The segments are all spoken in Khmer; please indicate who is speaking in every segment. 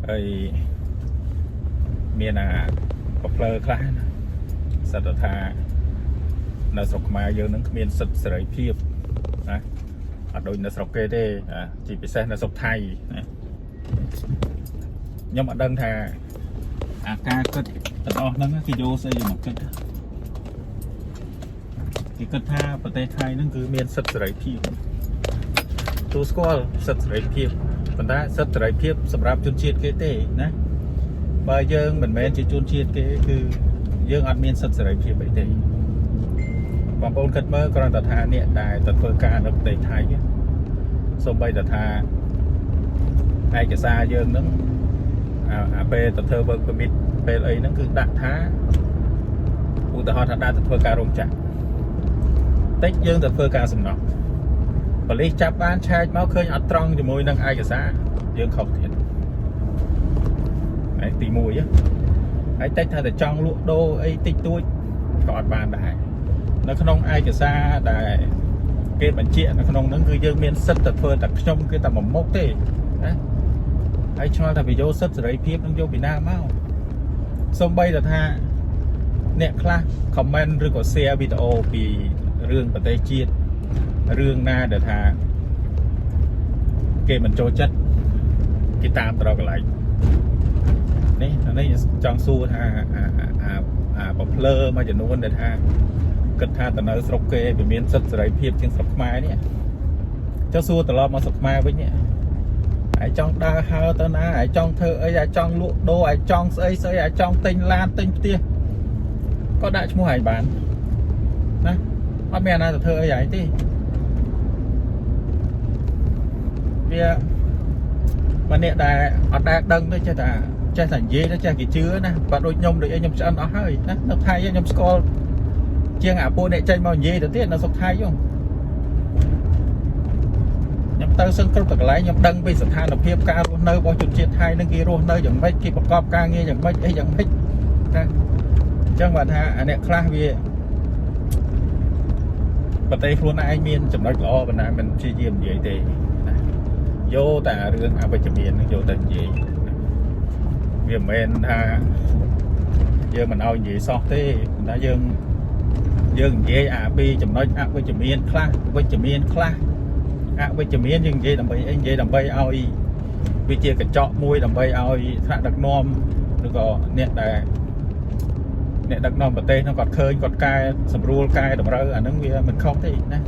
Speaker 1: ấy miền bọc lơ khá sạch thà là sọc mà giờ nó miền sạch sợi phiệp ở đôi là sọc kê đây chỉ bị xe là sọc thay nhưng mà đơn thà ca cất to nó cái vô xây một cái cất tha và tay thay nó cứ miền sạch sợi phiệp tu squall sạch sợi phiệp phần đá sạch sợi phiệp sầm rạp chôn chiết cái tê nè bây giờ mình men chỉ chôn chiết cáiคือយើងអត់មានសិទ្ធិសេរីភាពអីទេបងប្អូនគិតមើលគ្រាន់តែថាអ្នកដែលទៅធ្វើការនៅប្រទេសថៃសូម្បីតែថាឯកសារយើងហ្នឹងពេលទៅធ្វើ work permit ពេលអីហ្នឹងគឺដាក់ថាឧទាហរណ៍ថាដាក់ទៅធ្វើការរោងចក្រតិចយើងទៅធ្វើការសំណង់ប៉ូលីសចាប់បានឆែកមកឃើញអត់ត្រង់ជាមួយនឹងឯកសារយើងខុសទៀតហើយទី1ហើយតិចថាតែចង់លក់ដូរអីតិចតួចក៏អត់បានដែរនៅក្នុងឯកសារដែលគេបញ្ជាក់នៅក្នុងហ្នឹងគឺយើងមានសិទ្ធិទៅធ្វើតែខ្ញុំគឺតែមួយមុខទេណាហើយឆ្ងល់ថាវាយកសិទ្ធិសេរីភាពនឹងយកពីណាមកសូម្បីតែថាអ្នកខ្លះ comment ឬក៏ share វីដេអូពីរឿងប្រទេសជាតិរឿងណាដែលថាគេមិនចូលចិត្តគេតាមទៅរកកន្លែងនេះចង់សួរថាបភ្លើមួយចំនួនដែលថាគិតថាទៅនៅស្រុកគេវាមានសិទ្ធិសេរីភាពជាងស្រុកខ្មែរនេះចុះសួរត្រឡប់មកស្រុកខ្មែរវិញហើយចង់ដើរហើរទៅណាហើយចង់ធ្វើអីហើយចង់លក់ដូរហើយចង់ស្អីហើយចង់ទិញឡានទិញផ្ទះក៏ដាក់ឈ្មោះឲ្យបានណាអត់មានណាទៅធ្វើអីហើយទេវាបើអ្នកដែលអត់ដែលដឹងទៅចេះតែនិយាយទៅចេះគេជឿណាបើដូចខ្ញុំដូចអីខ្ញុំឆ្អិនអស់ហើយណានៅថៃខ្ញុំស្គាល់ជាងអាពួកអ្នកចេញមកនិយាយទៅទៀតនៅស្រុកថៃខ្ញុំទៅសឹងគ្រប់តែកន្លែងខ្ញុំដឹងពីស្ថានភាពការរស់នៅរបស់ជនជាតិថៃនឹងគេរស់នៅយ៉ាងម៉េចគេប្រកបការងារយ៉ាងម៉េចអីយ៉ាងម៉េចណាអញ្ចឹងបាទថាអ្នកខ្លះវាប្រទេសខ្លួនឯងមានចំណុចល្អប៉ុន្តែមិនព្យាយាមនិយាយទេណាយកតែរឿងអវិជ្ជមាននឹងយកតែនិយាយវាមិនមែនថាយើងមិនឲ្យនិយាយសោះទេប៉ុន្តែយើងនិយាយពីចំណុចអវិជ្ជមានខ្លះវិជ្ជមានខ្លះអវិជ្ជមានយើងនិយាយដើម្បីអីនិយាយដើម្បីឲ្យវាជាកញ្ចក់មួយដើម្បីឲ្យថ្នាក់ដឹកនាំឬក៏អ្នកដឹកនាំប្រទេសហ្នឹងគាត់ឃើញគាត់កែសម្រួលកែតម្រូវអាហ្នឹងវាមិនខុសទេណា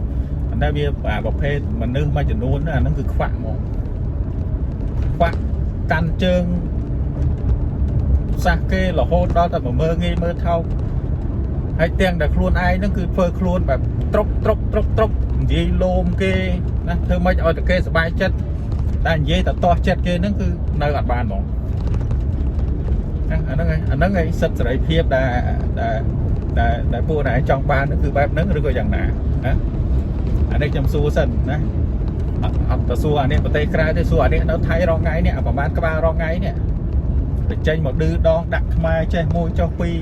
Speaker 1: ប៉ុន្តែវាប្រភេទមនុស្សមួយចំនួនអាហ្នឹងគឺខ្វាក់ហ្មងខ្វាក់កាន់ជើងសាសគេរហូតដល់តែមើងងាយមើលថោកហើយទាំងតែខ្លួនឯងហ្នឹងគឺធ្វើខ្លួនបែបត្រុកនិយាយលោមគេណាធ្វើម៉េចឲ្យតែគេសប្បាយចិត្តតែនិយាយតែទាស់ចិត្តគេហ្នឹងគឺនៅអត់បានហ្មងអាហ្នឹងឯងសិទ្ធិសេរីភាពដែលពួកណែចង់បានគឺបែបហ្នឹងឬក៏យ៉ាងណាណាអានេះខ្ញុំសួរសិនណាអត់ទៅសួរអានេះប្រទេសក្រៅទេសួរអានេះនៅថៃរងថ្ងៃនេះប្រហែលក្បាលរងថ្ងៃនេះទៅចេញមកឌឺដងដាក់ខ្មែរចេះមួយចុះពីរ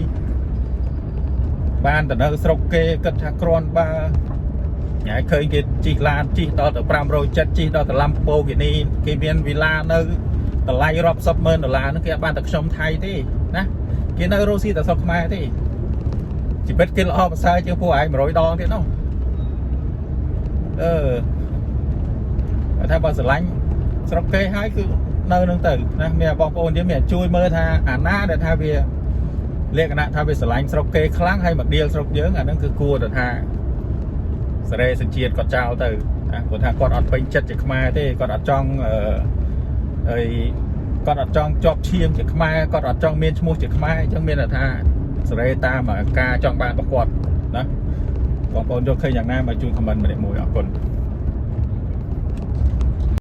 Speaker 1: បានទៅនៅស្រុកគេគិតថាគ្រាន់បើញ៉ៃឃើញគេជីកឡានជីកដល់ទៅ570ជីកដល់ទៅឡាំប៉ូគីនីគេមានវីឡានៅតម្លៃរាប់សិបម៉ឺនដុល្លារហ្នឹងគេអត់បានតែខ្ញុំថៃទេណាគេនៅរស់ស៊ីតែស្រុកខ្មែរទេជីវិតគេល្អប្រសើរជាងពួកឯង100ដងទៀតនោះថាបើស្រឡាញ់ស្រុកគេហើយគឺនៅនឹងទៅណាមានបងប្អូនយើងមានជួយមើលថាអាណាដែលថាវាលក្ខណៈថាវាស្រឡាញ់ស្រុកគេខ្លាំងហើយមកដៀលស្រុកយើងអាហ្នឹងគឺគួរទៅថាសេរីសញ្ជាតិគាត់ចោលទៅណាគាត់ថាគាត់អត់ពេញចិត្តជាខ្មែរទេគាត់អត់ចង់គាត់អត់ចង់ជាប់ឈាមជាខ្មែរគាត់អត់ចង់មានឈ្មោះជាខ្មែរអញ្ចឹងមានថាសេរីតាមការចង់បានរបស់គាត់ណាបងប្អូនយកឃើញយ៉ាងណាមកជួយខមមិនម្នាក់មួយអរគុណ